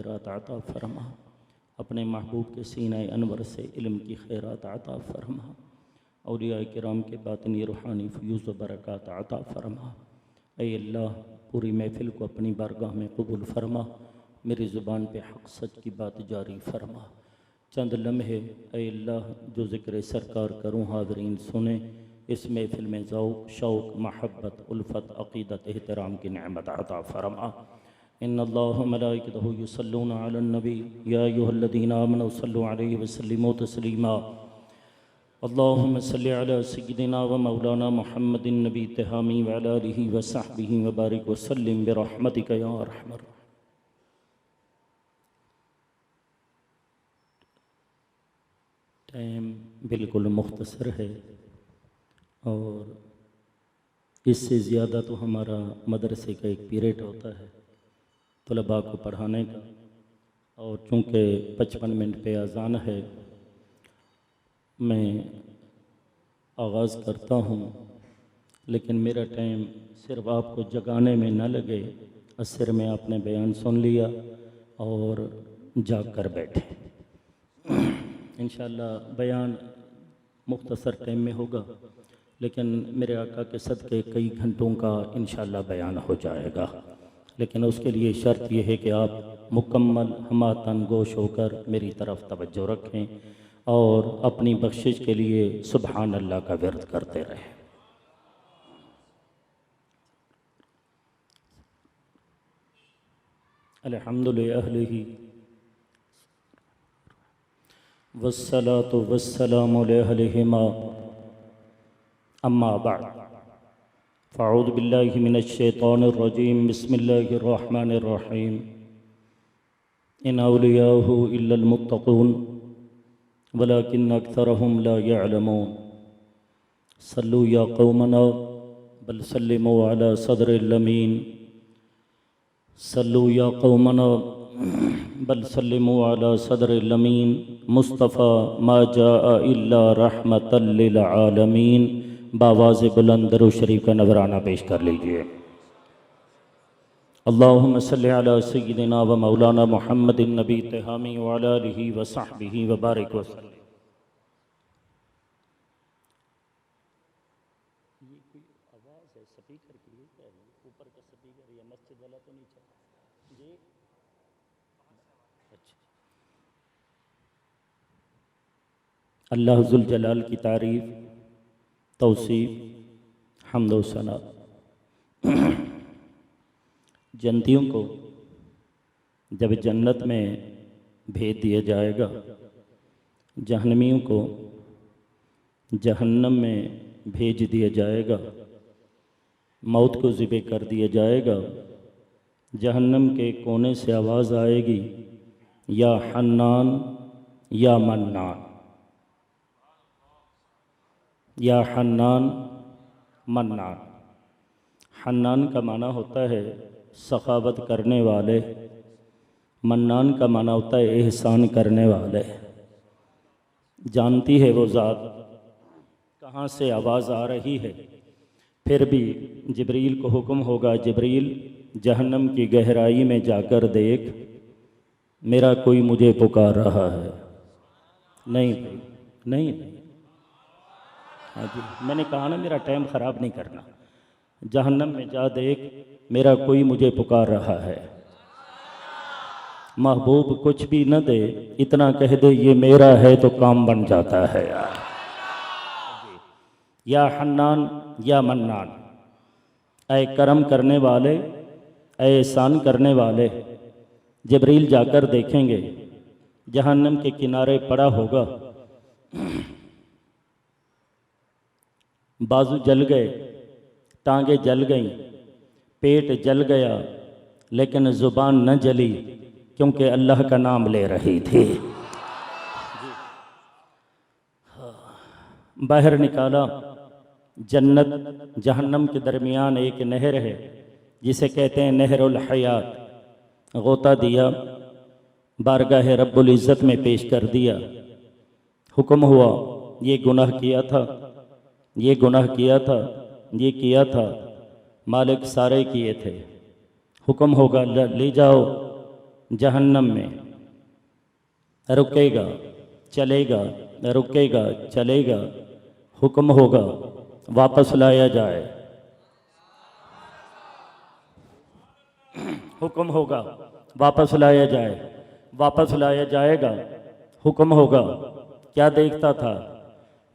खैरात अता फरमा, अपने महबूब के सीने अनवर से इल्म की खैरात अता फरमा, औलिया किराम के बातनी रूहानी फ्यूज़ व बरक़ात अता फरमा। ऐ अल्लाह, पूरी महफ़िल को अपनी बारगाह में कबूल फरमा, मेरी ज़ुबान पे हक़ सच की बात जारी फरमा। चंद लम्हे ऐ अल्लाह जो ज़िक्र सरकार करूँ हाज़रीन सुने, इस महफ़िल में ज़ौक़ शौक़ महब्बत उल्फ़त अक़ीदत एहतराम की नेमत अता फरमा। इन्नल्लाह व मलाइकतहु युसल्लूना अलन नबी या अय्युहल्लज़ीना आमनू सल्लु अलैहि व सल्लिमू तस्लीमा। अल्लाहुम्मा सल्लि अला सय्यिदिना व मौलाना मुहम्मदिन नबी तहामी व अला आलिहि व सहबिहि व बारिक व सल्लिम बिरहमतिका या अरहमर। टाइम बिल्कुल मुख्तसर है और इससे ज़्यादा तो हमारा मदरसे का एक पीरियड होता है तलबा को पढ़ाने का, और चूँकि 55 मिनट पे अज़ान है, मैं आगाज़ करता हूँ, लेकिन मेरा टाइम सिर्फ आपको जगाने में न लगे, असर में आपने बयान सुन लिया और जाग कर बैठे। इंशाअल्लाह बयान मुख्तसर टाइम में होगा, लेकिन मेरे आका के सदक़े कई घंटों का इंशाअल्लाह बयान हो जाएगा। लेकिन उसके लिए शर्त यह है कि आप मुकम्मल हमातन गोश होकर मेरी तरफ तवज्जो रखें और अपनी बख्शिश के लिए सुबहान अल्लाह का विर्द करते रहें। अल्हम्दुलिल्लाहि वस्सलातु वस्सलामु अलैहिमा अम्मा बअद। फ़अऊज़ु बिल्लाहि मिनश शैतानिर रजीम। बिस्मिल्लाहिर रहमानिर रहीम। इन औलियाहु इल्लल मुत्तक़ून वलाकिन्न अक्सरहुम ला यअलमून। सल्लू या कौमना बल सल्लिमू अला सदरिल अमीन। सल्लू या कौमना बल सल्लिमू अला सदरिल अमीन। मुस्तफ़ा मा जाअ इल्ला रहमतल लिल आलमीन। बावाज़ बुलंद दरूद शरीफ का नज़राना पेश कर लीजिए। अल्लाहुम्मा सल्लि अला सय्यिदिना व मौलाना मुहम्मदिन नबी तहामी व अला आलिहि व सहबिहि व बारिक व सल्लिम। ये कोई आवाज़ है स्पीकर की, ये क्या है? ऊपर का स्पीकर या मस्जिद वाला तो नहीं चल जी? अच्छा, अल्लाह ज़ुल जलाल की तारीफ़ तौसीफ़ हम्द व सना। जन्नतियों को जब जन्नत में भेज दिया जाएगा, जहन्नमियों को जहन्नम में भेज दिया जाएगा, मौत को ज़िबे कर दिया जाएगा। जहन्नम के कोने से आवाज़ आएगी, या हन्नान या मन्नान, या हन्नान मन्नान। हन्नान का माना होता है सखावत करने वाले, मन्नान का माना होता है एहसान करने वाले। जानती है वो ज़ात कहाँ से आवाज़ आ रही है, फिर भी जिब्रील को हुक्म होगा, जिब्रील जहन्नम की गहराई में जाकर देख, मेरा कोई मुझे पुकार रहा है। नहीं नहीं नहीं, हाँ जी, मैंने कहा ना मेरा टाइम ख़राब नहीं करना। जहन्नम में जा देख, मेरा कोई मुझे पुकार रहा है। महबूब कुछ भी न दे, इतना कह दे ये मेरा है तो काम बन जाता है यार। या हन्नान या मन्नान, ऐ करम करने वाले, ऐ एहसान करने वाले। जिब्रील जाकर देखेंगे, जहन्नम के किनारे पड़ा होगा, बाजू जल गए, टांगे जल गईं, पेट जल गया, लेकिन ज़ुबान न जली क्योंकि अल्लाह का नाम ले रही थी। बाहर निकाला, जन्नत जहन्नम के दरमियान एक नहर है जिसे कहते हैं नहरुल हयात। गोता दिया, बारगाह रब्बुल इज़्ज़त में पेश कर दिया। हुक्म हुआ, ये गुनाह किया था, ये गुनाह किया था, ये किया था, मालिक सारे किए थे। हुक्म होगा ले जाओ जहन्नम में रुकेगा चलेगा, रुकेगा चलेगा, हुक्म होगा वापस लाया जाए, हुक्म होगा वापस लाया जाए, वापस लाया जाएगा, हुक्म होगा। क्या देखता था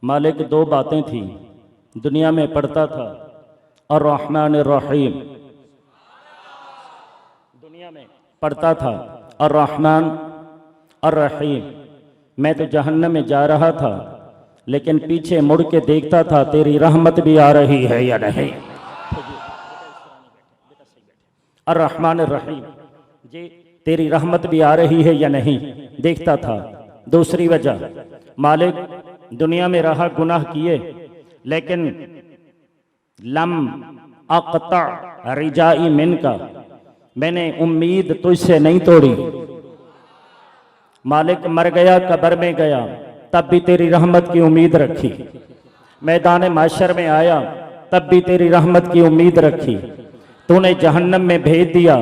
मालिक? दो बातें थी, दुनिया में पढ़ता था अर्रहमान अर्रहीम, दुनिया में पढ़ता था अर्रहमान अर्रहीम। मैं तो जहन्नम में जा रहा था, लेकिन पीछे मुड़ के देखता था तेरी रहमत भी आ रही है या नहीं। अर्रहमान अर्रहीम जी, तेरी रहमत भी आ रही है या नहीं देखता था। दूसरी वजह, मालिक दुनिया में रहा गुनाह किए, लेकिन लम अक़ता रिजाई मिनका, मैंने उम्मीद तुझसे नहीं तोड़ी। मालिक मर गया, कब्र में गया, तब भी तेरी रहमत की उम्मीद रखी। मैदान माशर में आया, तब भी तेरी रहमत की उम्मीद रखी। तूने जहन्नम में भेज दिया,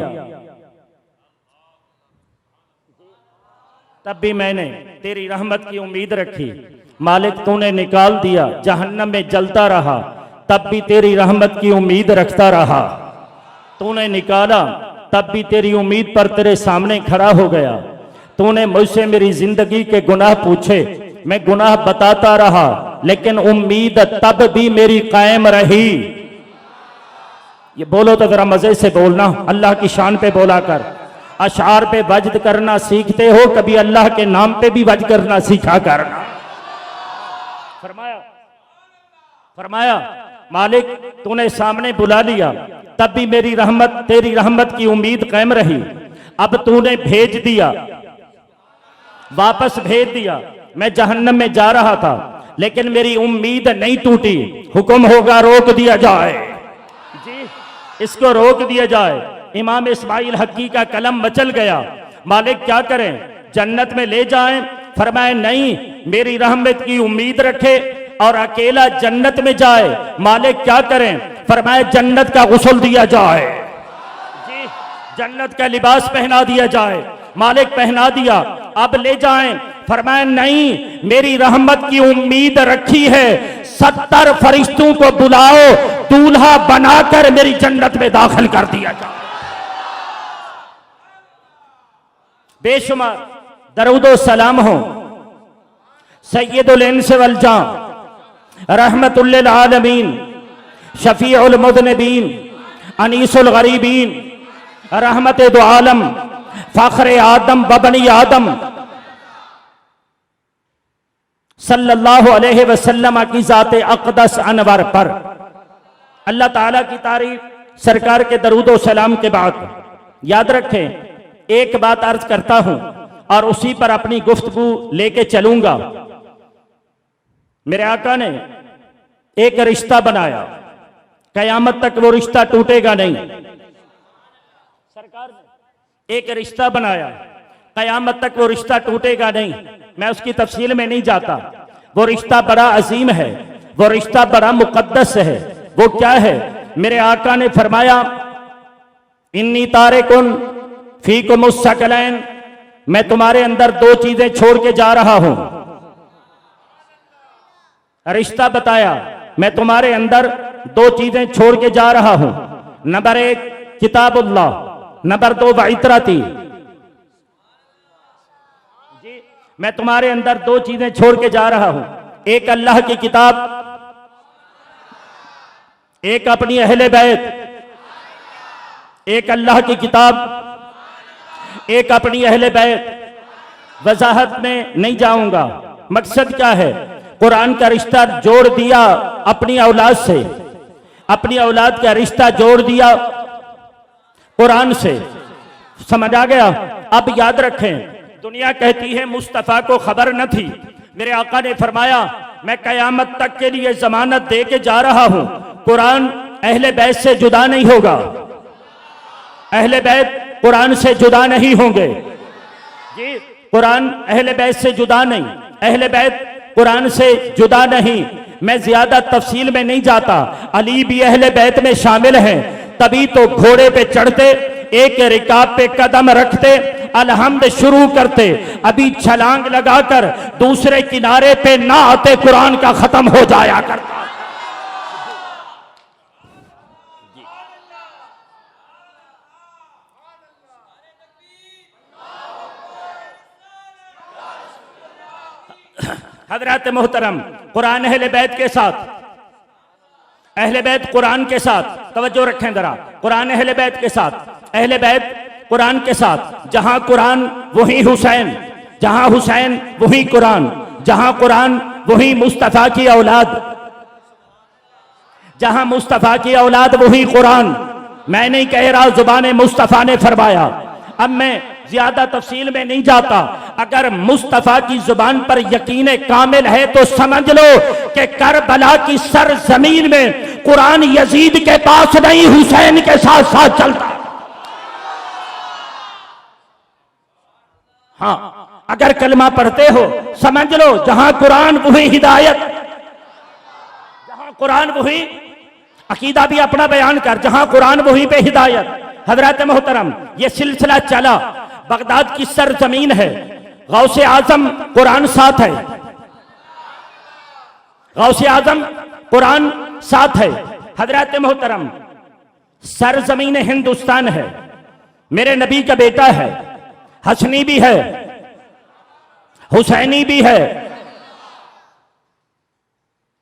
तब भी मैंने तेरी रहमत की उम्मीद रखी। मालिक तूने निकाल दिया, जहन्नम में जलता रहा, तब भी तेरी रहमत की उम्मीद रखता रहा। तूने निकाला, तब भी तेरी उम्मीद पर तेरे सामने खड़ा हो गया। तूने मुझसे मेरी जिंदगी के गुनाह पूछे, मैं गुनाह बताता रहा, लेकिन उम्मीद तब भी मेरी कायम रही। ये बोलो तो जरा मजे से बोलना, अल्लाह की शान पे बोला कर। अशार पे वज्द करना सीखते हो, कभी अल्लाह के नाम पे भी वज्द करना सीखा करना। फरमाया मालिक तूने सामने बुला लिया, तब भी मेरी रहमत, तेरी रहमत की उम्मीद कायम रही। अब तूने भेज दिया, वापस भेज दिया। मैं जहन्नम में जा रहा था, लेकिन मेरी उम्मीद नहीं टूटी। हुक्म होगा रोक दिया जाए जी, इसको रोक दिया जाए। इमाम इस्माइल हक्की का कलम मचल गया। मालिक क्या करें? जन्नत में ले जाएं? फरमाए नहीं, मेरी रहमत की उम्मीद रखे और अकेला जन्नत में जाए। मालिक क्या करें? फरमाए जन्नत का गुस्ल दिया जाए जी, जन्नत का लिबास पहना दिया जाए। मालिक पहना दिया, अब ले जाएं? फरमाए नहीं, मेरी रहमत की उम्मीद रखी है। 70 फरिश्तों को बुलाओ, दूल्हा बनाकर मेरी जन्नत में दाखिल कर दिया जाए। बेशुमार दरूदो सलाम हो सैयदुल इंस वल जान, रहमतुल लिल आलमीन, शफीउल मुज़निबीन, अनीसुल गरीबीन, रहमत दो आलम, फख्र आदम बबनी आदम सल्लल्लाहु अलैहि वसल्लम की ज़ात अक़दस अनवर पर अल्लाह ताला की तारीफ, सरकार के दरूदो सलाम के बाद याद रखें, एक बात अर्ज करता हूं और उसी पर अपनी गुफ्तगू लेके चलूंगा। मेरे आका ने एक रिश्ता बनाया, कयामत तक वो रिश्ता टूटेगा नहीं। सरकार ने एक रिश्ता बनाया, कयामत तक वो रिश्ता टूटेगा नहीं। मैं उसकी तफसील में नहीं जाता। वो रिश्ता बड़ा अजीम है, वो रिश्ता बड़ा मुकद्दस है। वो क्या है? मेरे आका ने फरमाया इन्नी तारिकुन फीकुम मुस्तक़लैन, मैं तुम्हारे अंदर दो चीजें छोड़ के जा रहा हूं। रिश्ता बताया, मैं तुम्हारे अंदर दो चीजें छोड़ के जा रहा हूं। Number 1 किताबुल्लाह, number 2 वइतरती। जी, मैं तुम्हारे अंदर दो चीजें छोड़ के जा रहा हूं, एक अल्लाह की किताब, एक अपनी अहले बैत। एक अल्लाह की किताब, एक अपनी अहले बैत। वजाहत में नहीं जाऊंगा। मकसद क्या है? कुरान का रिश्ता जोड़ दिया अपनी औलाद से, अपनी औलाद का रिश्ता जोड़ दिया कुरान से। समझ आ गया? अब याद रखें, दुनिया कहती है मुस्तफ़ा को खबर न थी। मेरे आका ने फरमाया मैं कयामत तक के लिए जमानत दे के जा रहा हूं, कुरान अहले बैत से जुदा नहीं होगा। अहले बैत कुरान से जुदा नहीं होंगे जी, कुरान अहले बैत से जुदा नहीं, अहले बैत कुरान से जुदा नहीं। मैं ज्यादा तफसील में नहीं जाता। अली भी अहले बैत में शामिल हैं, तभी तो घोड़े पे चढ़ते, एक रिकाब पे कदम रखते, अलहम्द शुरू करते, अभी छलांग लगाकर दूसरे किनारे पे ना आते कुरान का खत्म हो जाया करता। हजरत मोहतरम, कुरान अहले बैत के साथ, अहले बैत कुरान के साथ, तवज्जो रखें जरा, कुरान अहले बैत के साथ, अहले बैत कुरान के साथ, जहां कुरान वही हुसैन, जहां हुसैन वही कुरान, जहां कुरान वही मुस्तफा की औलाद, जहां मुस्तफा की औलाद वही कुरान। मैं नहीं कह रहा, जुबान मुस्तफा ने फरमाया। अब मैं ज्यादा तफसील में नहीं जाता। अगर मुस्तफा की जुबान पर यकीन कामिल है तो समझ लो कि करबला की सरजमीन में कुरान यजीद के पास नहीं, हुसैन के साथ साथ चलता। हाँ, अगर कलमा पढ़ते हो समझ लो, जहां कुरान वही हिदायत, जहां कुरान वही अकीदा भी अपना बयान कर, जहां कुरान वहीं पे हिदायत। हजरत मोहतरम, ये सिलसिला चला, बगदाद की सरजमीन है, गौसे आजम कुरान साथ है, गौसे आजम कुरान साथ है। हजरत मोहतरम, सरजमीन हिंदुस्तान है, मेरे नबी का बेटा है, हसनी भी है, हुसैनी भी है,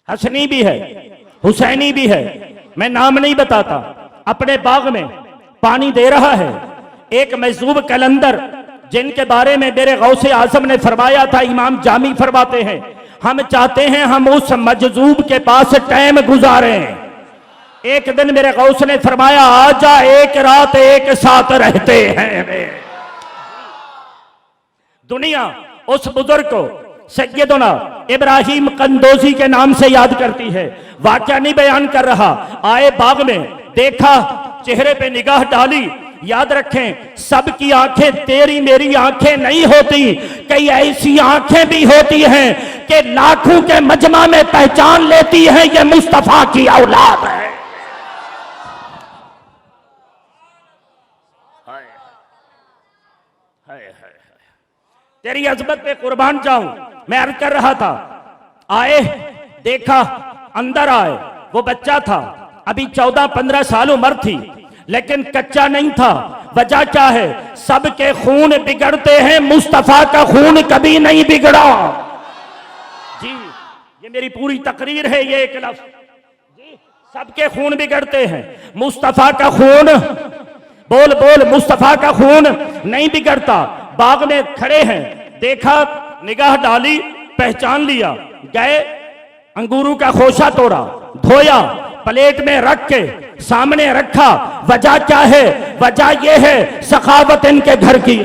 हसनी भी है, हुसैनी भी है। मैं नाम नहीं बताता। अपने बाग में पानी दे रहा है एक मजूब कलंदर, जिनके बारे में मेरे गौसे आजम ने फरमाया था, इमाम जामी फरमाते हैं, हम चाहते हैं हम उस मजजूब के पास टाइम गुजारें। एक दिन मेरे गौस ने फरमाया, आजा एक रात एक साथ रहते हैं। दुनिया उस बुजुर्ग को सैयदना इब्राहिम कंदोजी के नाम से याद करती है। वाकया नहीं बयान कर रहा। आए बाग में, देखा, चेहरे पे निगाह डाली। याद रखें, सबकी आंखें तेरी मेरी आंखें नहीं होती, कई ऐसी आंखें भी होती हैं कि लाखों के मजमा में पहचान लेती हैं ये मुस्तफा की औलाद है। तेरी अजमत पे कुर्बान जाऊं। मैं अर्ज कर रहा था, आए, देखा, अंदर आए, वो बच्चा था, अभी 14-15 साल उम्र थी, लेकिन कच्चा नहीं था। वजह क्या है? सबके खून बिगड़ते हैं, मुस्तफा का खून कभी नहीं बिगड़ा। जी, ये मेरी पूरी तकरीर है, ये एक लफ्ज जी, सबके खून बिगड़ते हैं, मुस्तफा का खून, बोल बोल, मुस्तफा का खून नहीं बिगड़ता। बाग में खड़े हैं, देखा, निगाह डाली, पहचान लिया, गए, अंगूरों का खोशा तोड़ा, धोया, प्लेट में रख के सामने रखा। वजह क्या है? वजह यह है, सखावत इनके घर की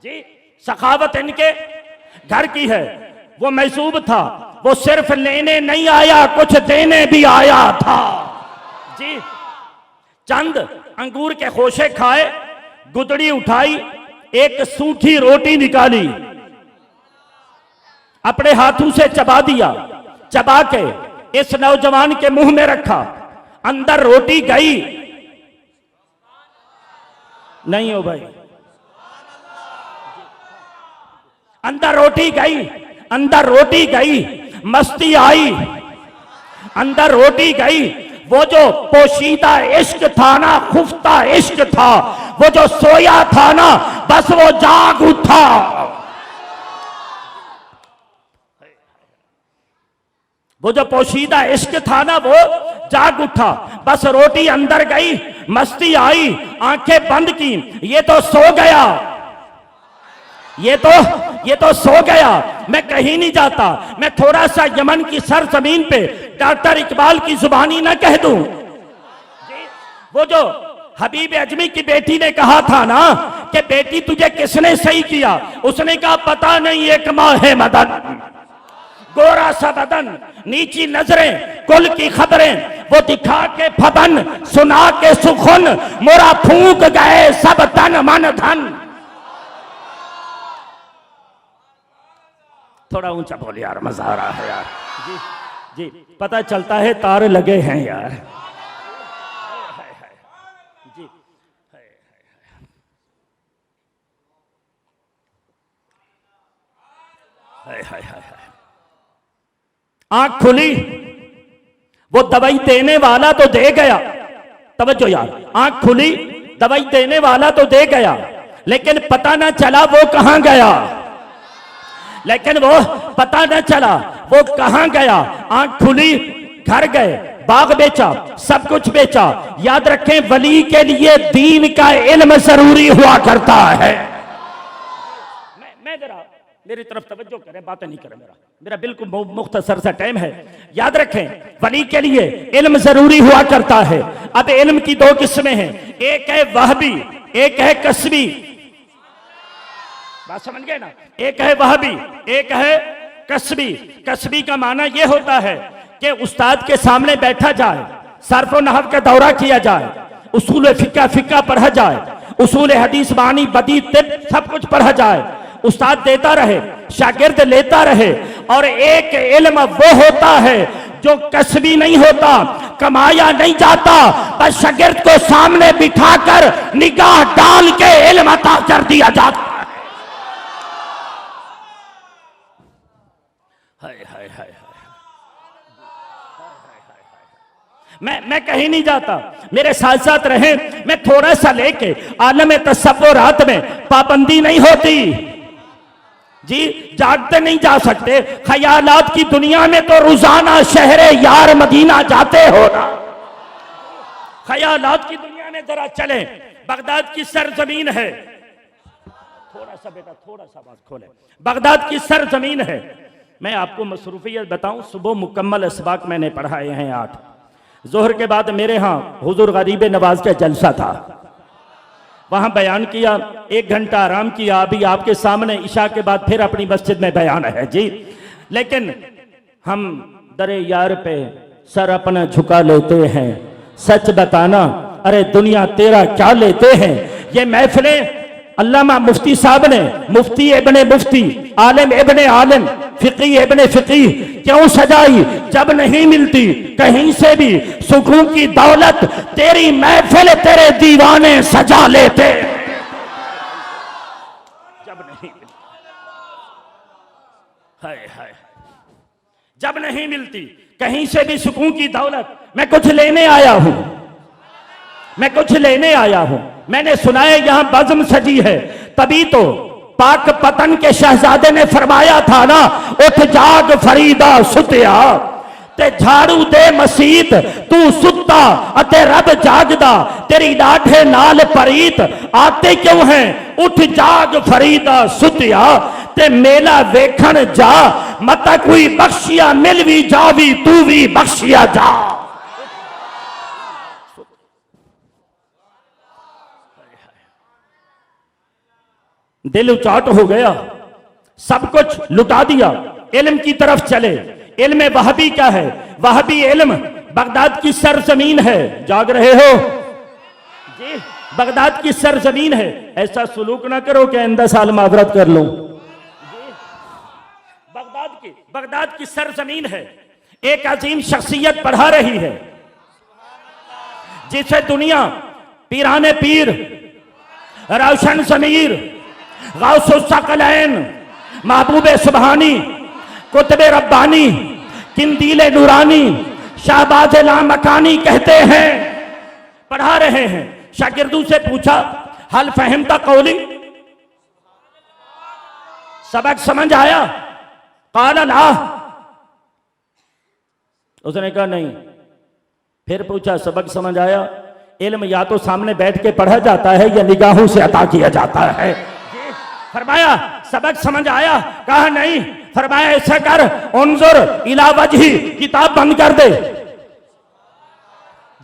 जी, सखावत इनके घर की है। वो महसूब था, वो सिर्फ लेने नहीं आया, कुछ देने भी आया था जी। चंद अंगूर के खोशे खाए, गुदड़ी उठाई, एक सूखी रोटी निकाली, अपने हाथों से चबा दिया, चबा के इस नौजवान के मुंह में रखा। अंदर रोटी गई नहीं हो भाई, अंदर रोटी गई, अंदर रोटी गई, मस्ती आई, अंदर रोटी गई। वो जो पोशीदा इश्क था ना, खुफ्ता इश्क था, वो जो सोया था ना, बस वो जाग उठा। वो जो पोशीदा इश्क था ना, वो जाग उठा। बस रोटी अंदर गई, मस्ती आई, आंखें बंद की, ये तो सो गया, ये तो सो गया। मैं कहीं नहीं जाता, मैं थोड़ा सा यमन की सरजमीन पे डॉक्टर इकबाल की जुबानी ना कह दूं। वो जो हबीब अजमी की बेटी ने कहा था ना कि बेटी तुझे किसने सही किया, उसने कहा पता नहीं, एक माँ है मदन, गोरा सा बदन, नीची नजरें, कुल की खबरें, वो दिखा के फबन, सुना के सुखुन, मोरा फूंक गए सब तन मन धन। थोड़ा ऊंचा बोल यार, मजा आ रहा है यार जी। जी, पता चलता है तार लगे हैं यार। आंख खुली, वो दवाई देने वाला तो दे गया, तवज्जो यार, आंख खुली, दवाई देने वाला तो दे गया, लेकिन पता ना चला वो कहां गया, लेकिन वो पता ना चला वो कहां गया। आंख खुली, घर गए, बाग बेचा, सब कुछ बेचा। याद रखें, वली के लिए दीन का इल्म जरूरी हुआ करता है। मैं जरा मेरी तरफ तवज्जो करें, बातें नहीं करें, मेरा बिल्कुल मुख्तसर सा टाइम है। याद रखें, वली के लिए इल्म जरूरी हुआ करता है। अब इल्म की दो किस्में हैं, एक है वहबी, एक है कसबी। बात समझ गए ना? एक है वहबी, एक है कसबी। कसबी का माना यह होता है कि उस्ताद के सामने बैठा जाए, सर्फ नहव का दौरा किया जाए, उसूल फिक्का पढ़ा जाए, उसूल हदीस बानी बदी तिब सब कुछ पढ़ा जाए, उस्ताद देता रहे, शागिर्द लेता रहे। और एक इल्म वो होता है जो कसबी नहीं होता, कमाया नहीं जाता, बस शागिर्द को सामने बिठाकर निगाह डाल के इल्म अता कर दिया जाता है। मैं कहीं नहीं जाता, मेरे साथ साथ रहे। मैं थोड़ा सा लेके आलम तसव्वुरात में पाबंदी नहीं होती जी, जागते नहीं जा सकते। ख्यालात की दुनिया में तो रोजाना शहरे यार मदीना जाते हो ना। ख्यालात की दुनिया में जरा चले, बगदाद की सरजमीन है, थोड़ा सा बेटा थोड़ा सा बात खोले, बगदाद की सरजमीन है। मैं आपको मसरूफियत बताऊं, सुबह मुकम्मल असबाक मैंने पढ़ाए हैं 8। जोहर के बाद मेरे यहाँ हुजूर गरीब नवाज का जलसा था, वहां बयान किया, 1 घंटा आराम किया। अभी आपके सामने इशा के बाद फिर अपनी मस्जिद में बयान है जी। लेकिन हम दरे यार पे सर अपना झुका लेते हैं, सच बताना अरे दुनिया तेरा क्या लेते हैं। ये महफिलें अल्लामा मुफ्ती साहब ने, मुफ्ती इब्ने मुफ्ती, आलिम इब्ने आलिम, फिकी इब्ने फिकी क्यों सजाई? जब नहीं मिलती कहीं से भी सुकून की दौलत, तेरी महफिल तेरे दीवाने सजा लेते। जब नहीं मिलती, हाय हाय, जब नहीं मिलती कहीं से भी सुकून की दौलत, मैं कुछ लेने आया हूं, मैं कुछ लेने आया हूं। मैंने सुना है यहां बज़्म सजी है, तभी तो पाक पतन के शहजादे ने फरमाया था ना, उठ जाग फरीदा सुतिया ते झाड़ू दे मसीत, तू सुत्ता अते रब जागदा, तेरी डाठे नाल परीत आते क्यों हैं? उठ जाग फरीदा सुतिया ते मेला वेखण जा, मता कोई बख्शिया मिल भी जावी, तू भी बख्शिया जा। दिल उचाट हो गया, सब कुछ लुटा दिया, इल्म की तरफ चले। इल्म वहबी क्या है? वहबी इल्म बगदाद की सरजमीन है। जाग रहे हो जी? बगदाद की सरजमीन है। ऐसा सुलूक ना करो कि आइंदा साल मावरत कर लो। बगदाद की सरजमीन है। एक अजीम शख्सियत पढ़ा रही है, जिसे दुनिया पीराने पीर, रोशन जमीर, गौसुस्सकलैन, महबूबे सुबहानी, कुतबे रब्बानी, किंदीले नूरानी, शाहबाज लामकानी कहते हैं। पढ़ा रहे हैं। शागिर्दों से पूछा, हल फहमता कौली, सबक समझ आया? काला ला, उसने कहा नहीं। फिर पूछा, सबक समझ आया? इल्म या तो सामने बैठ के पढ़ा जाता है या निगाहों से अता किया जाता है। फरमाया सबक समझ आया? कहा नहीं। फरमाया ऐसा कर, उन्जुर इला वजही, किताब बंद कर दे।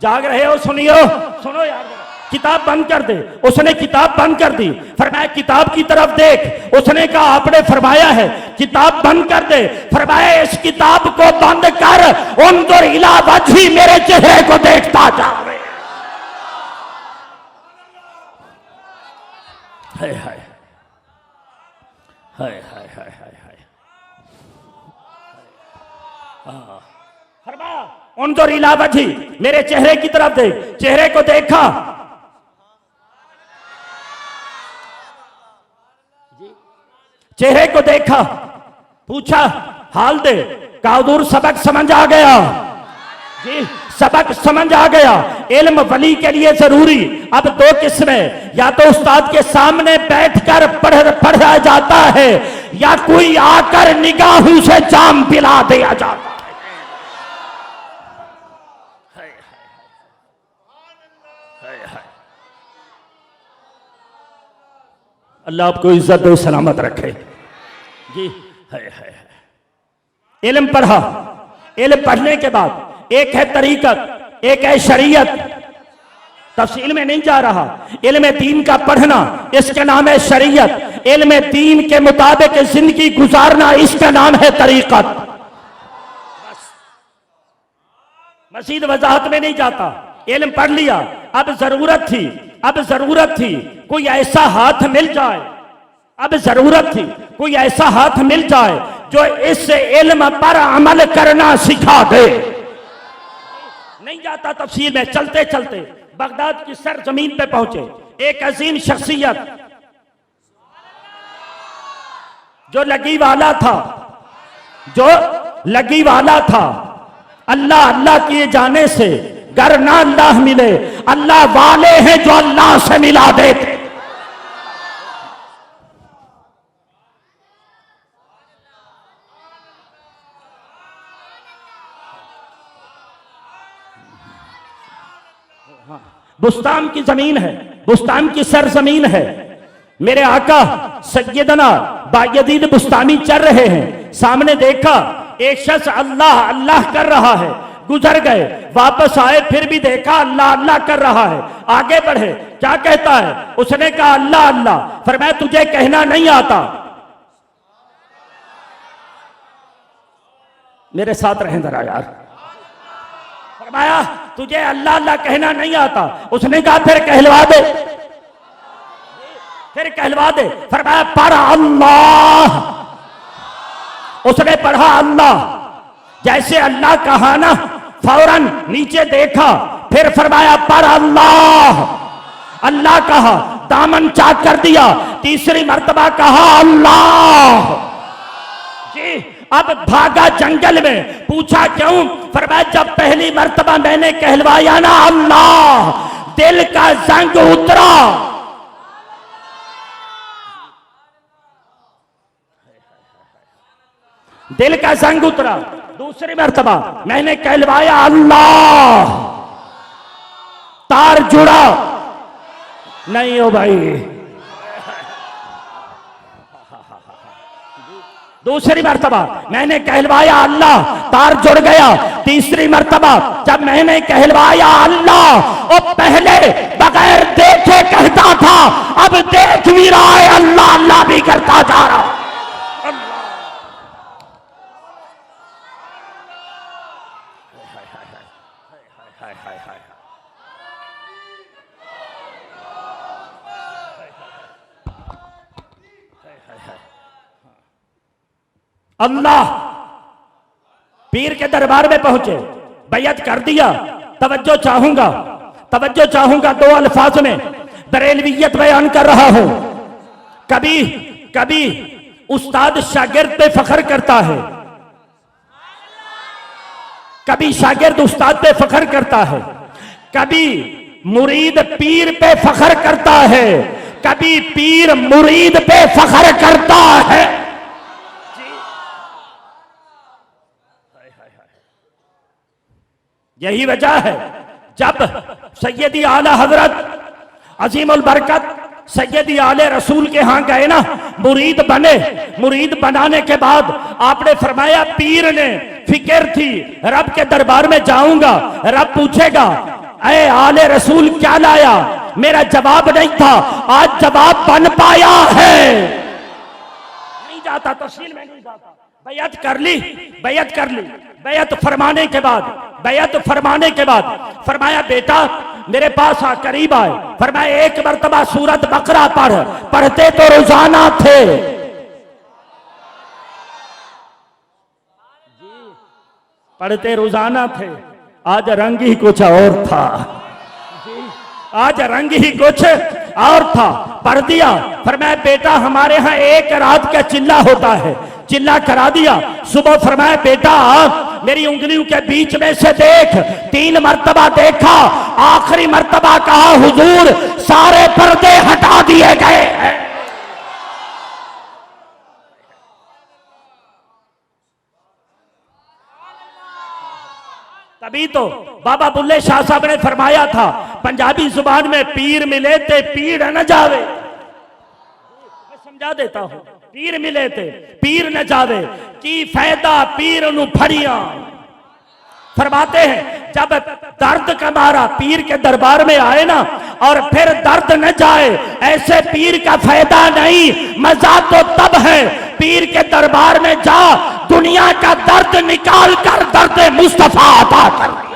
जाग रहे हो? सुनियो, सुनो यार, किताब बंद कर दे। उसने किताब बंद कर दी। फरमाया किताब की तरफ देख। उसने कहा आपने फरमाया है किताब बंद कर दे। फरमाया इस किताब को बंद कर, उन्जुर इला वजही, मेरे चेहरे को देखता जा। हाय हाय हाय हाय हाय हाय हाय। फरमाया उन्जुर इला वजही, मेरे चेहरे की तरफ देख। चेहरे को देखा, चेहरे को देखा। पूछा हाल दे, कहा हुजूर सबक समझ आ गया जी, सबक समझ आ गया। इल्म वली के लिए जरूरी अब दो किस्में, या तो उस्ताद के सामने बैठकर पढ़ा जाता है, या कोई आकर निगाहों से जाम पिला दिया जाता है। अल्लाह आपको इज्जत दे, सलामत रखे जी। है इल्म पढ़ा, इल्म पढ़ने के बाद एक है तरीकत, एक है शरीयत। तफसील में नहीं जा रहा। इल्म दीन का पढ़ना इसका नाम है शरीयत, इल्म दीन के मुताबिक जिंदगी गुजारना इसका नाम है तरीकत। मजीद वजाहत में नहीं जाता। इल्म पढ़ लिया, अब जरूरत थी कोई ऐसा हाथ मिल जाए, अब जरूरत थी कोई ऐसा हाथ मिल जाए जो इस इल्म पर अमल करना सिखा दे। नहीं जाता तफसीर में। चलते चलते बगदाद की सर जमीन पे पहुंचे, एक अजीम शख्सियत जो लगी वाला था, अल्लाह अल्लाह किए जाने से गर ना अल्लाह मिले, अल्लाह वाले हैं जो अल्लाह से मिला देते। बुस्तान की जमीन है, बुस्तान की सरजमीन है। मेरे आका सैयदना बायजीद बुस्तानी चल रहे हैं, सामने देखा एक शख्स अल्लाह अल्लाह कर रहा है, गुजर गए, वापस आए, फिर भी देखा अल्लाह अल्लाह कर रहा है, आगे बढ़े, क्या कहता है? उसने कहा अल्लाह अल्लाह। फरमाया तुझे कहना नहीं आता। मेरे साथ रहें जरा यार। फरमाया तुझे अल्लाह अल्लाह कहना नहीं आता। उसने कहा फिर कहलवा दे, फिर कहलवा दे। फरमाया पढ़ अल्लाह। उसने पढ़ा अल्लाह, जैसे अल्लाह कहा ना फौरन नीचे देखा, फिर फरमाया पढ़ अल्लाह। अल्लाह कहा, दामन चाक कर दिया, तीसरी मर्तबा कहा अल्लाह जी। अब भागा जंगल में, पूछा क्यों? फरमाया जब पहली मर्तबा मैंने कहलवाया ना अल्लाह, दिल का जंग उतरा। दिल का जंग उतरा। दूसरी मर्तबा मैंने कहलवाया अल्लाह, तार जुड़ा नहीं हो भाई। दूसरी मर्तबा मैंने कहलवाया अल्लाह, तार जुड़ गया। तीसरी मर्तबा जब मैंने कहलवाया अल्लाह, वो पहले बगैर देखे कहता था, अब देख भी रहा है, अल्लाह अल्लाह भी करता जा रहा। अल्लाह पीर के दरबार में पहुंचे, बैयत कर दिया। तवज्जो चाहूंगा दो अल्फाज में बरेलवियत बयान कर रहा हूं। कभी उस्ताद शागिर्द पे फख्र करता है, कभी शागिर्द उस्ताद पे फख्र करता है, कभी मुरीद पीर पे फख्र करता है, कभी पीर मुरीद पे फख्र करता है। यही वजह है जब सैयदी आला हजरत अजीमुल बरकत सैयदी आले रसूल के यहां गए ना, मुरीद बने। मुरीद बनाने के बाद आपने फरमाया, पीर ने फिक्र थी रब के दरबार में जाऊंगा, रब पूछेगा ऐ आले रसूल क्या लाया? मेरा जवाब नहीं था, आज जवाब बन पाया है। नहीं जाता, तफसील में नहीं जाता। बैयत कर ली। बैयत फरमाने के बाद फरमाया बेटा मेरे पास आ, करीब आए। फरमाया एक मर्तबा सूरत बकरा पढ़ते तो रोजाना थे। पढ़ते रोजाना थे, आज रंग ही कुछ और था। आज रंग ही कुछ और था। पढ़ दिया। फरमाया बेटा हमारे यहाँ एक रात का चिल्ला होता है, चिल्ला करा दिया। सुबह फरमाया बेटा मेरी उंगलियों के बीच में से देख। 3 मरतबा देखा, आखिरी मरतबा कहा हुजूर सारे पर्दे हटा दिए गए हैं। तभी तो बाबा बुल्ले शाह साहब ने फरमाया था पंजाबी जुबान में, पीर मिले ते पीड़ न जावे। मैं समझा देता हूं, पीर मिले थे पीर न जावे की फायदा पीर नु फड़िया। फरमाते हैं जब दर्द का मारा पीर के दरबार में आए ना और फिर दर्द न जाए, ऐसे पीर का फायदा नहीं। मजा तो तब है पीर के दरबार में जा, दुनिया का दर्द निकाल कर दर्द मुस्तफा अता कर दिया।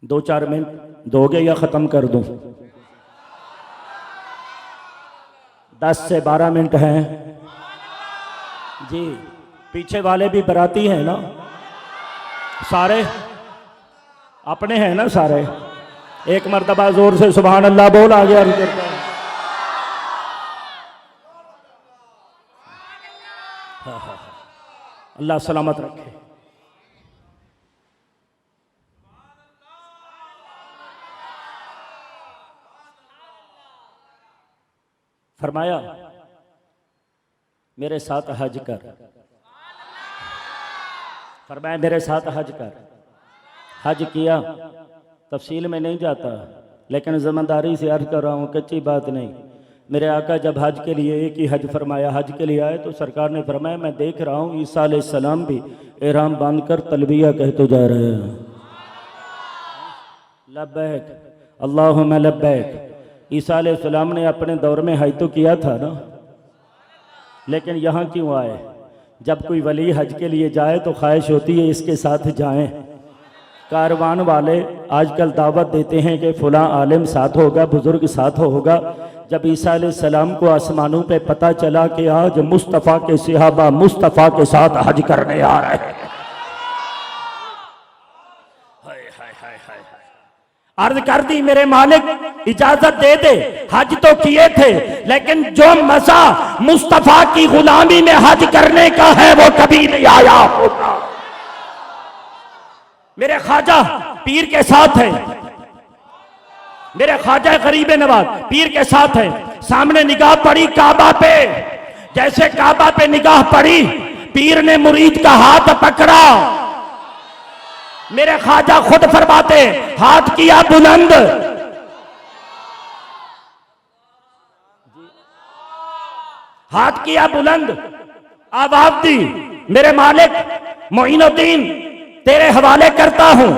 2-4 मिनट दोगे या खत्म कर दूं? 10 से 12 मिनट हैं जी। पीछे वाले भी बराती हैं ना, सारे अपने हैं ना सारे। एक मर्तबा जोर से सुभान अल्लाह बोल, आ गया अल्लाह सलामत रखे। फरमाया मेरे साथ हज कर। फरमाया मेरे साथ हज कर। हज किया, तफसील में नहीं जाता, लेकिन ज़िम्मेदारी से अर्ज कर रहा हूँ, कच्ची बात नहीं। मेरे आका जब हज के लिए एक ही हज फरमाया, हज के लिए आए तो सरकार ने फरमाया मैं देख रहा हूँ ईसा अलैहिस्सलाम भी एहराम बांध कर तलबिया कहते जा रहे हैं, लब्बैक अल्लाहुम्मा लब्बैक। ईसा अलैहिस्सलाम ने अपने दौर में हज तो किया था ना, लेकिन यहाँ क्यों आए? जब कोई वली हज के लिए जाए तो ख्वाहिश होती है इसके साथ जाएं। कारवान वाले आजकल दावत देते हैं कि फलां आलिम साथ होगा, बुजुर्ग साथ होगा। जब ईसा अलैहिस्सलाम को आसमानों पे पता चला कि आज मुस्तफ़ा के सहाबा मुस्तफ़ा के साथ हज करने आ रहे हैं, अर्ज कर दी मेरे मालिक इजाजत दे दे। हज तो किए थे, लेकिन जो मजा मुस्तफा की गुलामी में हज करने का है वो कभी नहीं आया होगा। मेरे ख्वाजा पीर के साथ है, मेरे ख्वाजा गरीब नवाज पीर के साथ है। सामने निगाह पड़ी काबा पे, जैसे काबा पे निगाह पड़ी पीर ने मुरीद का हाथ पकड़ा। मेरे ख्वाजा खुद फरमाते हाथ किया बुलंद, हाथ किया बुलंद, आवाज दी मेरे मालिक मोइनुद्दीन तेरे हवाले करता हूं।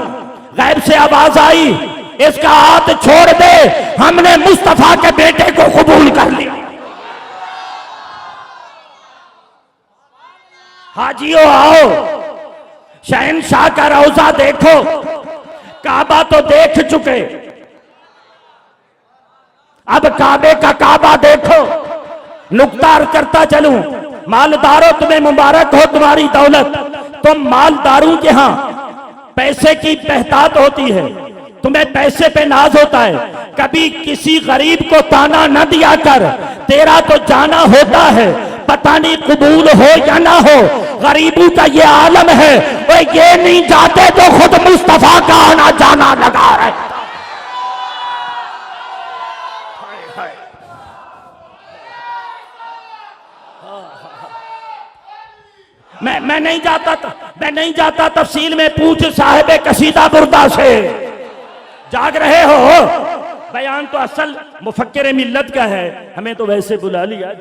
गैब से आवाज आई इसका हाथ छोड़ दे, हमने मुस्तफा के बेटे को कबूल कर लिया। हाजियों आओ, शहनशाह का रौजा देखो। काबा तो देख चुके, अब काबे का काबा देखो। नुक्तार करता चलूं, मालदारों तुम्हें मुबारक हो तुम्हारी दौलत। तुम मालदारों के यहां पैसे की बहतात होती है, तुम्हें पैसे पे नाज होता है। कभी किसी गरीब को ताना न दिया कर, तेरा तो जाना होता है, पता नहीं कबूल हो या ना हो। गरीबों का ये आलम है, वो ये नहीं जाते तो खुद मुस्तफा का आना जाना लगा रहे। मैं नहीं जाता तफसील में, पूछ साहिब कसीदा बुर्दा से। जाग रहे हो? बयान तो असल मुफक्किर मिल्लत का है, हमें तो वैसे बुला लिया।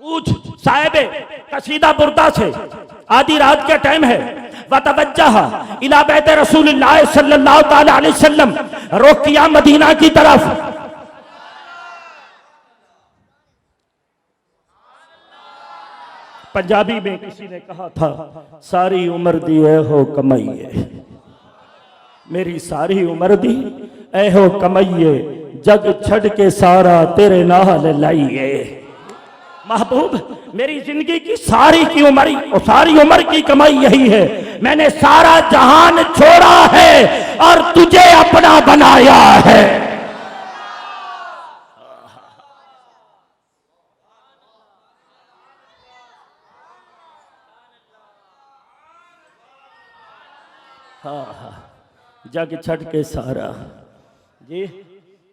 पूछ साहिब कसीदा बुर्दा से, आधी रात का टाइम है। वतवज्जह इला बैत रसूलुल्लाह सल्लल्लाहु तआला अलैहि वसल्लम, रुख किया मदीना की तरफ। पंजाबी में किसी ने कहा था सारी उम्र दी ए हो कमाइए, मेरी सारी उम्र दी ए हो कमाइए, जग छड़ के सारा तेरे नाल लाइए। महबूब मेरी जिंदगी की सारी की उम्र और सारी उम्र की कमाई यही है, मैंने सारा जहान छोड़ा है और तुझे अपना बनाया है। जग छड़ के सारा जी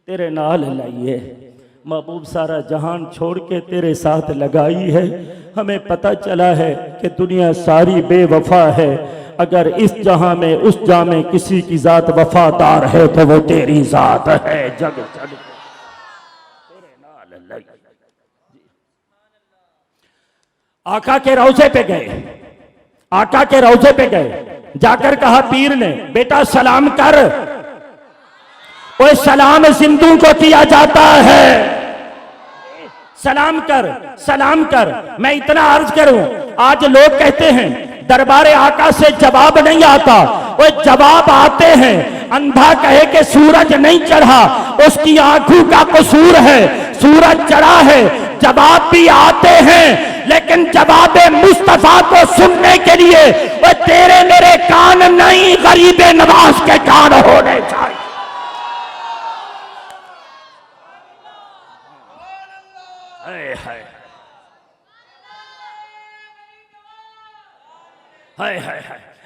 तेरे नाल लाइए, महबूब सारा जहान छोड़ के तेरे साथ लगाई है। हमें पता चला है कि दुनिया सारी बेवफा है, अगर इस जहां में उस जहां में किसी की जात वफादार है तो वो तेरी जात है। जग छड़ के तेरे नाल लाई। आका के रौजे पे गए, आका के रौजे पे गए, जाकर कहा पीर ने बेटा सलाम कर। वो सलाम सिंधु को किया जाता है, सलाम कर सलाम कर। मैं इतना अर्ज करूं, आज लोग कहते हैं दरबारे आका से जवाब नहीं आता, वो जवाब आते हैं। अंधा कहे कि सूरज नहीं चढ़ा, उसकी आंखों का कसूर है। सूरज चढ़ा है, जवाब भी आते हैं, लेकिन जवाब मुस्तफा को सुनने के लिए वो तेरे मेरे कान नहीं, गरीब नवाज के कान होने चाहिए।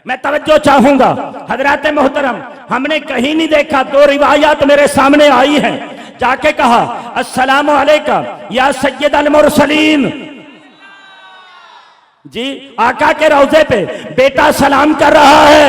मैं तवज्जो चाहूंगा हजरात मोहतरम, हमने कहीं नहीं देखा, दो रिवायात मेरे सामने आई हैं। जाके कहा अस्सलामु अलैका या सय्यद अल मुरसलीन। जी आका के रौजे पे बेटा सलाम कर रहा है,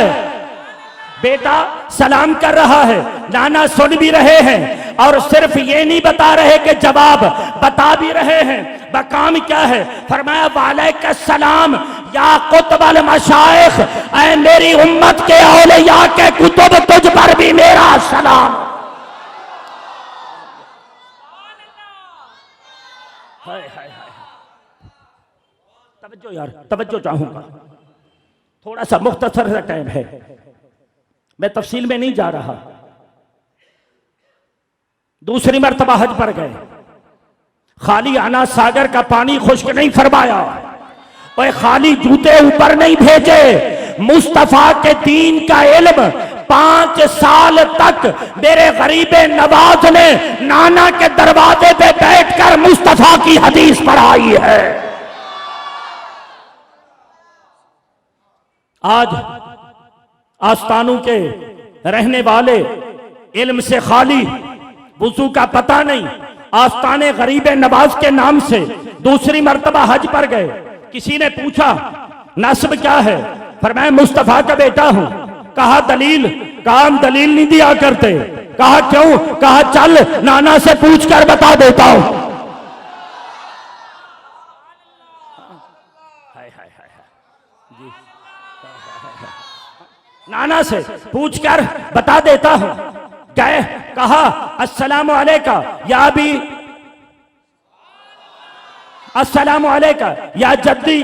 बेटा सलाम कर रहा है। नाना सुन भी रहे हैं और सिर्फ ये नहीं बता रहे कि जवाब बता भी रहे हैं। बकाम क्या है? फरमाया वालेकुम सलाम या कुतुबल मशाइख, ऐ मेरी उम्मत के औलिया के कुतुब, तुझ पर भी मेरा सलाम। तवज्जो यार, तवज्जो चाहूंगा, थोड़ा सा मुख्तसर सा टाइम है, मैं तफसील में नहीं जा रहा। दूसरी मर्तबा हज पर गए, खाली आना सागर का पानी खुश्क नहीं फरमाया, और खाली जूते ऊपर नहीं भेजे। मुस्तफा के दीन का इल्म 5 साल तक मेरे गरीबे नवाज ने नाना के दरवाजे पे बैठकर मुस्तफा की हदीस पढ़ाई है। आज आस्तानों के रहने वाले इल्म से खाली, वुजू का पता नहीं, आस्ताने गरीबे नवाज के नाम से दूसरी मर्तबा हज पर गए। किसी ने पूछा नस्ब क्या है? फरमाया मुस्तफा का बेटा हूं। कहा दलील? कहा हम दलील नहीं दिया करते। कहा क्यों? कहा चल नाना से पूछ कर बता देता हूं। जी नाना से पूछ कर बता देता हूं। गए, कहा अस्सलामु अलैका या भी, अस्सलामु अलैका या जद्दी,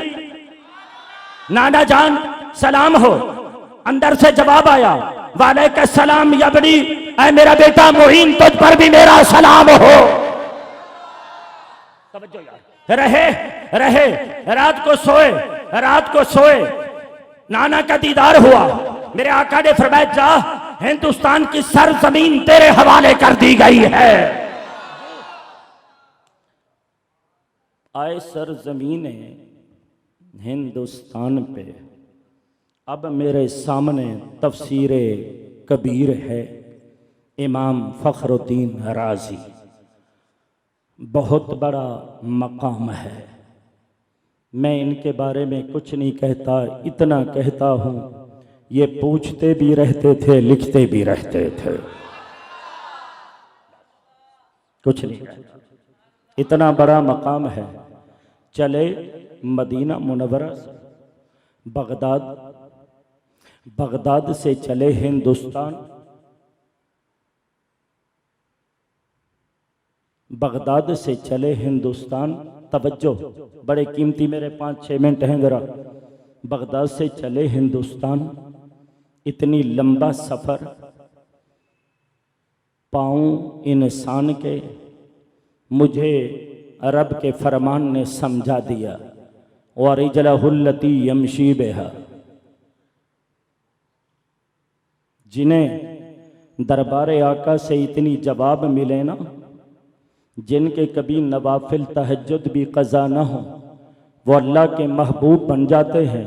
नाना जान सलाम हो। अंदर से जवाब आया वालेकुम सलाम या बड़ी, ऐ मेरा बेटा मोहीन, तुझ पर भी मेरा सलाम हो। रहे रहे रात को सोए, रात को सोए, नाना का दीदार हुआ। मेरे आका ने फरमाया जा, हिंदुस्तान की सरजमीन तेरे हवाले कर दी गई है। आए सरजमीने हिंदुस्तान पे, अब मेरे सामने तफसीरे कबीर है इमाम फखरुद्दीन राजी। बहुत बड़ा मकाम है, मैं इनके बारे में कुछ नहीं कहता, इतना कहता हूँ ये पूछते भी रहते थे, लिखते भी रहते थे, कुछ नहीं कहता। इतना बड़ा मकाम है। चले मदीना मुनव्वरा से बगदाद, बगदाद से चले हिंदुस्तान, बगदाद से चले हिंदुस्तान। तवज्जो, बड़े कीमती मेरे 5-6 मिनट हैं जरा। बगदाद से चले हिंदुस्तान, इतनी लंबा सफर पाऊं इंसान के, मुझे अरब के फरमान ने समझा दिया। और इजलहुल्लती यमशी बेहा, जिन्हें दरबार आका से इतनी जवाब मिले ना, जिनके कभी नवाफिल तहज्जुद भी क़ज़ा ना हो वो अल्लाह के महबूब बन जाते हैं।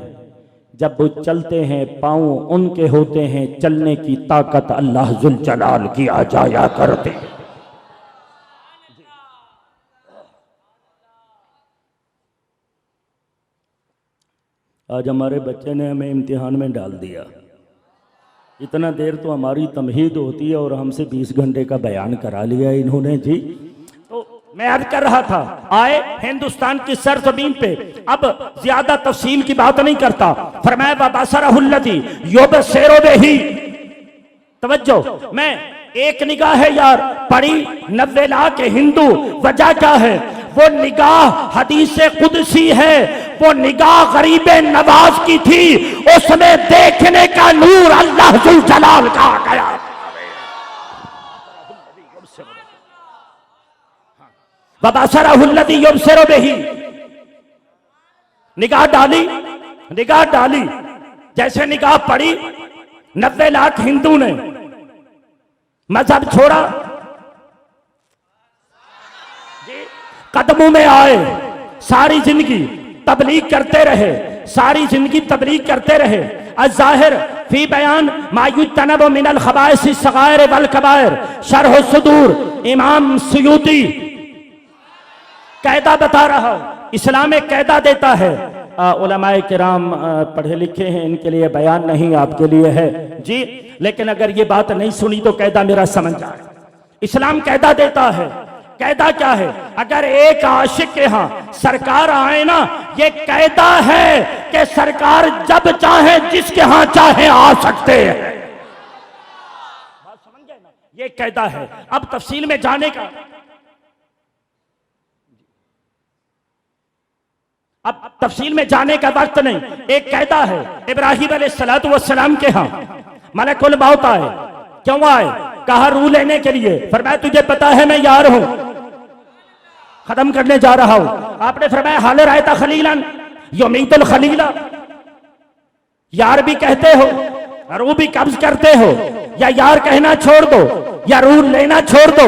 जब वो चलते हैं पाँव उनके होते हैं, चलने की ताकत अल्लाह जुल जलाल की आ जाया करते। आज हमारे बच्चे ने हमें इम्तिहान में डाल दिया। इतना देर तो हमारी तमहीद होती है और हमसे 20 घंटे का बयान करा लिया इन्होंने जी। तो मैं अर्ज कर रहा था, आए हिंदुस्तान की सरजमीन पे, अब ज्यादा तफसील की बात नहीं करता। फरमाया बाबासरहुल्लती युबसिरु बिही, तवज्जो, मैं एक निगाह है यार पढ़ी 90 लाख हिंदू। वजह क्या है? वो निगाह हदीस कुदसी है, वो निगाह गरीबे नवाज की थी, उसमें देखने का नूर अल्लाह जुल जलाल का आ गया। वबसरहुल्लज़ी युबसिरु बिही, निगाह डाली, जैसे निगाह पड़ी 90 लाख हिंदू ने मजहब छोड़ा, कदमों में आए, सारी जिंदगी तबलीग करते रहे, सारी जिंदगी तबलीग करते रहे। अज़्ज़ाहिर फी बयान मा युज्तनबु मिनल खबाइस सगाइर वल कबाइर, शरह सुदूर, इमाम सुयूती कायदा बता रहा हूं। इस्लाम एक कायदा देता है, उलमाए किराम पढ़े लिखे हैं, इनके लिए बयान नहीं आपके लिए है जी। लेकिन अगर ये बात नहीं सुनी तो कायदा मेरा समझ जाए। इस्लाम कायदा देता है। कायदा क्या है? अगर एक आशिक के यहाँ सरकार आए ना, ये कायदा है कि सरकार जब चाहे जिसके यहाँ चाहे आ सकते हैं। बात समझ गए ना? ये कायदा है। अब तफसील में जाने का, अब तफसील में जाने का वक्त नहीं। एक कायदा है, इब्राहिम अलैहिस्सलातु वस्सलाम के यहाँ मलकुल मौत आए। क्यों आए? कहा रूह लेने के लिए। फरमाया तुझे पता है मैं यार हूं, खत्म करने जा रहा हूं। आपने फरमाया हाल रायता खलीलन युमीतुल खलीला, यार भी कहते हो, रूह भी कब्ज करते हो, या यार कहना छोड़ दो या रूह लेना छोड़ दो।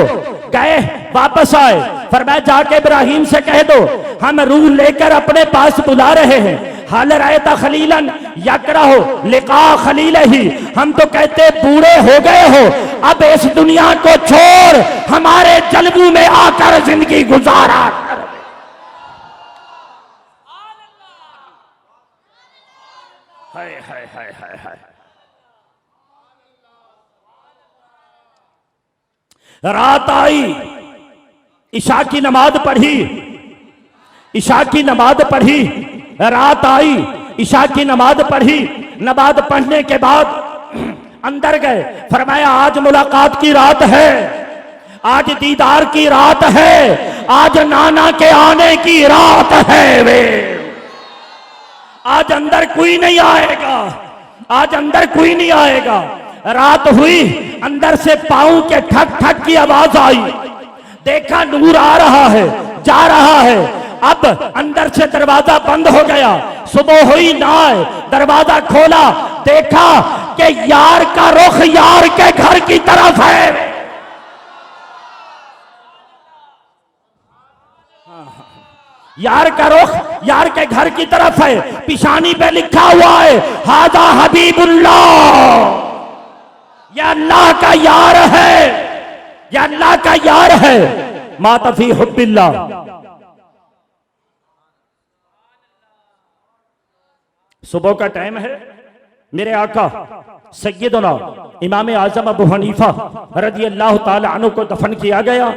गए वापस आए, फरमाया जाके इब्राहिम से कह दो हम रूह लेकर अपने पास बुला रहे हैं। हाल रायता खलीलन यकरहु लिका खलील ही, हम तो कहते बूढ़े हो गए हो, अब इस दुनिया को छोड़ हमारे जलबू में आकर जिंदगी गुजारा कर। हाय हाय हाय हाय हाय। रात आई, इशा की नमाज पढ़ी, इशा की नमाज पढ़ी, रात आई, इशा की नमाज पढ़ी। नमाज पढ़ने के बाद अंदर गए, फरमाया आज मुलाकात की रात है, आज दीदार की रात है, आज नाना के आने की रात है। वे आज अंदर कोई नहीं आएगा, आज अंदर कोई नहीं आएगा। रात हुई, अंदर से पाँव के ठक ठक की आवाज आई, देखा नूर आ रहा है, जा रहा है। अब अंदर से दरवाजा बंद हो गया, सुबह हुई ना आए, दरवाजा खोला, देखा कि यार का रुख यार के घर की तरफ है। यार का रुख यार के घर की तरफ है। पिशानी पे लिखा हुआ है हादा हबीबुल्लाह, या अल्लाह का यार है, या अल्लाह का यार है। माता फी हुब्बिल्लाह। सुबह का टाइम है, मेरे आका सैयदना इमाम आजम अबू हनीफा रज़ी अल्लाह ताला अन्हु को दफन किया गया।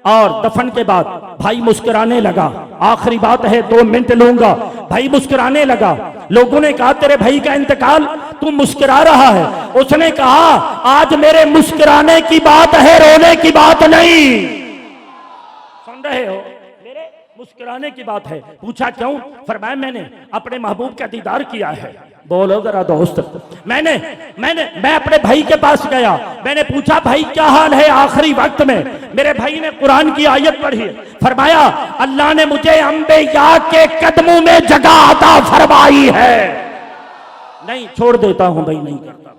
और दफन के बाद भाई मुस्कुराने लगा। आखिरी बात है, 2 मिनट लूंगा। भाई मुस्कुराने लगा। लोगों ने कहा तेरे भाई का इंतकाल, तू मुस्कुरा रहा है। उसने कहा आज मेरे मुस्कुराने की बात है, रोने की बात नहीं। सुन रहे हो? मेरे मुस्कुराने की बात है। पूछा क्यों? फरमाया मैंने अपने महबूब का दीदार किया है। बोलो जरा दोस्त। मैं अपने भाई के पास गया, मैंने पूछा भाई क्या हाल है आखिरी वक्त में? मेरे भाई ने कुरान की आयत पढ़ी, फरमाया अल्लाह ने मुझे अंबिया के कदमों में जगह अता फरमाई है। नहीं छोड़ देता हूं भाई, नहीं करता।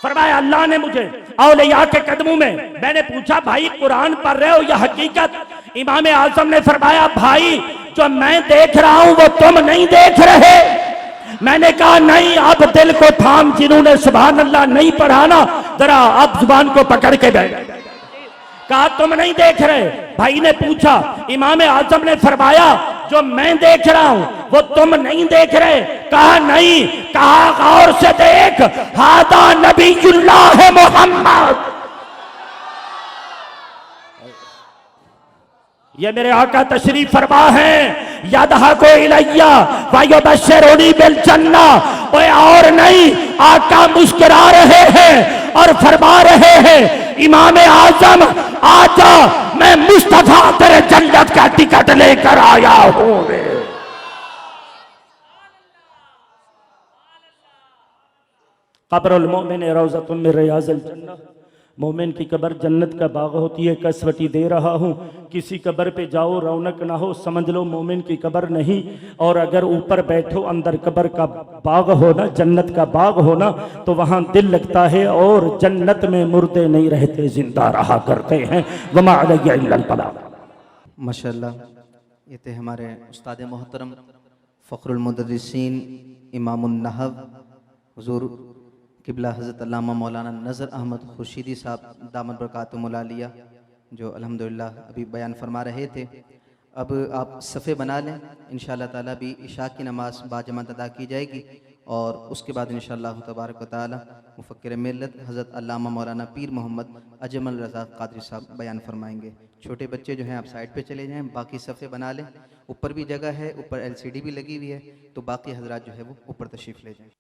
फरमाया अल्लाह ने मुझे औलिया के कदमों में, मैंने पूछा भाई कुरान पढ़ रहे हो या हकीकत? इमाम आजम ने फरमाया भाई जो मैं देख रहा हूं वो तुम नहीं देख रहे। मैंने कहा नहीं, अब दिल को थाम, जिन्होंने सुभान अल्लाह नहीं पढ़ा ना, जरा अब जुबान को पकड़ के बैठ। कहा तुम नहीं देख रहे। भाई ने पूछा, इमाम आजम ने फरमाया जो मैं देख रहा हूं वो तुम नहीं देख रहे। कहा नहीं। कहा गौर से देख, हादा नबीयुल्लाह मोहम्मद, ये मेरे आका तशरीफ फरमा है। यदहा को इलैया वायो बशरोनी बिल जन्ना, और नहीं, आका मुस्कुरा रहे हैं और फरमा रहे हैं इमाम आजम आजा, मैं मुस्तफा तेरे जन्नत का टिकट लेकर आया हूं। कब्रुल मोमिन रौज़तुम मिन रियाज़िल जन्नह, मोमिन की कब्र जन्नत का बाग होती है। कसवटी दे रहा हूँ, किसी कब्र पे जाओ रौनक ना हो, समझ लो मोमिन की कब्र नहीं। और अगर ऊपर बैठो अंदर कब्र का बाग हो ना, जन्नत का बाग हो ना, तो वहाँ दिल लगता है। और जन्नत में मुर्दे नहीं रहते, जिंदा रहा करते हैं। वमा अलैया इल्लल बलाग। माशाअल्लाह, ये थे हमारे उस्ताद मोहतरम फ़ख्रुल मुदर्रिसीन इमामुन नहव हुज़ूर किबला हज़रत अल्लामा मौलाना नज़र अहमद खुर्शीदी साहब दामद बरकातुहुल आलिया, जो अल्हम्दुलिल्लाह अभी बयान फरमा रहे थे। अब आप सफ़े बना लें, इंशाअल्लाह ताला भी इशा की नमाज बाजमात अदा की जाएगी और उसके बाद इंशाअल्लाह तबारक व तआला मुफ़क्किर मिल्लत हज़रत अल्लामा मौलाना पीर मोहम्मद अजमल रज़ा क़ादरी साहब बयान फरमाएंगे। छोटे बच्चे जो हैं आप साइड पे चले जाएं, बाकी सफ़े बना लें। ऊपर भी जगह है, ऊपर LCD भी लगी हुई है, तो बाकी हजरात जो है वो ऊपर तशरीफ़ ले जाएं।